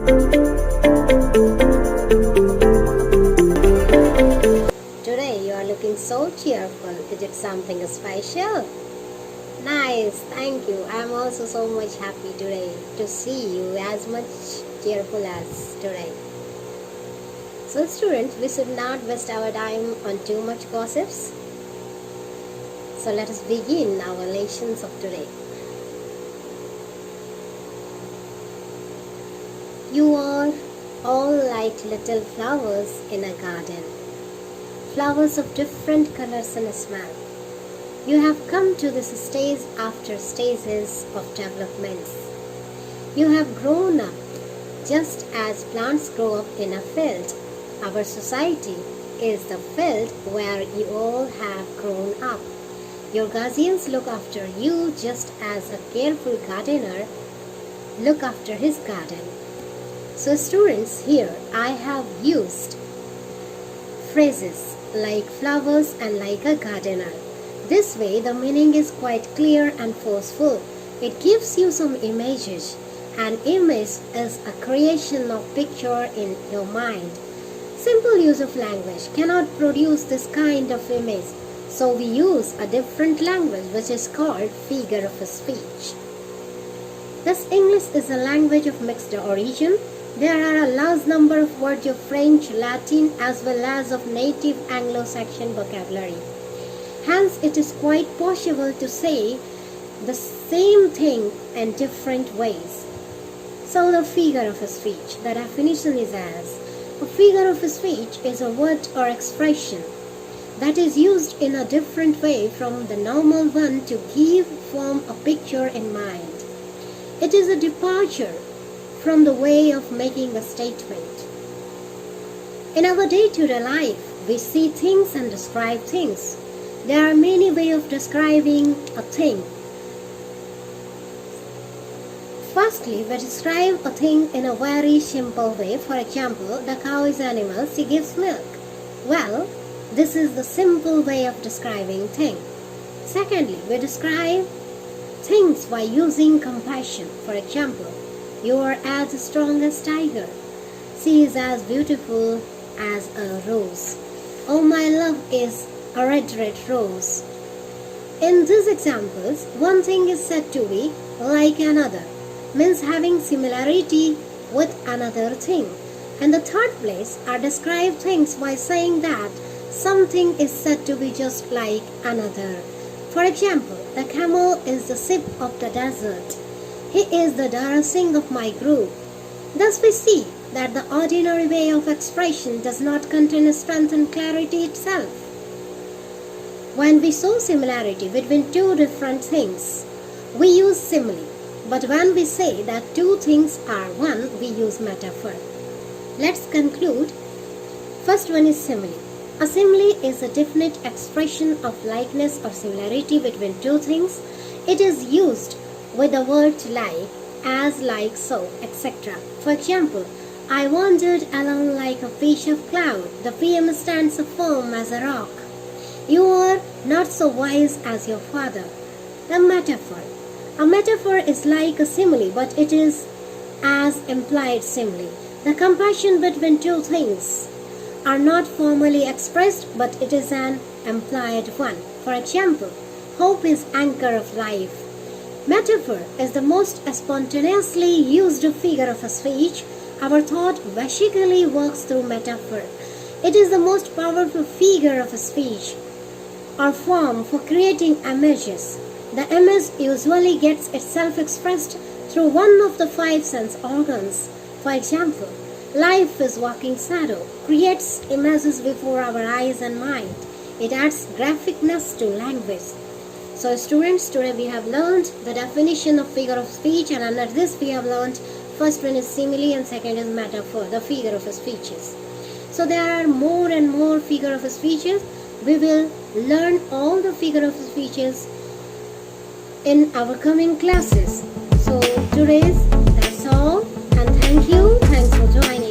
Today you are looking so cheerful. Is it something special? Nice, thank you. I'm also so much happy today to see you as much cheerful as today. So students, we should not waste our time on too much gossips. So let us begin our lessons of today. You are all like little flowers in a garden. Flowers of different colors and smell. You have come to this stage after stages of developments. You have grown up just as plants grow up in a field. Our society is the field where you all have grown up. Your guardians look after you just as a careful gardener look after his garden. So students, here I have used phrases like flowers and like a gardener. This way the meaning is quite clear and forceful. It gives you some images. An image is a creation of picture in your mind. Simple use of language cannot produce this kind of image. So we use a different language which is called figure of speech. Thus English is a language of mixed origin. There are a large number of words of French, Latin as well as of native Anglo-Saxon vocabulary. Hence it is quite possible to say the same thing in different ways. So the figure of speech, the definition is as a figure of speech is a word or expression that is used in a different way from the normal one to give form a picture in mind. It is a departure from the way of making a statement. In our day-to-day life, we see things and describe things. There are many ways of describing a thing. Firstly, we describe a thing in a very simple way. For example, the cow is an animal, she gives milk. Well, this is the simple way of describing thing. Secondly, we describe things by using compassion. For example, you are as strong as tiger. She is as beautiful as a rose. Oh, my love is a red rose. In these examples, one thing is said to be like another, means having similarity with another thing. In the third place, are described things by saying that something is said to be just like another. For example, the camel is the sheep of the desert. He is the Dara Singh of my group. Thus we see that the ordinary way of expression does not contain strength and clarity itself. When we show similarity between two different things, we use simile. But when we say that two things are one, we use metaphor. Let's conclude. First one is simile. A simile is a definite expression of likeness or similarity between two things. It is used with the word like, as, like, so, etc. For example, I wandered along like a fish of cloud. The PM stands firm as a rock. You are not so wise as your father. The metaphor. A metaphor is like a simile, but it is as implied simile. The comparison between two things are not formally expressed, but it is an implied one. For example, hope is anchor of life. Metaphor is the most spontaneously used figure of speech. Our thought basically works through metaphor. It is the most powerful figure of speech or form for creating images. The image usually gets itself expressed through one of the five sense organs. For example, life is walking shadow, creates images before our eyes and mind. It adds graphicness to language. So students, today we have learned the definition of figure of speech, and under this we have learned first one is simile and second is metaphor, the figure of speeches. So there are more and more figure of speeches. We will learn all the figure of speeches in our coming classes. So today's that's all, and thank you. Thanks for joining.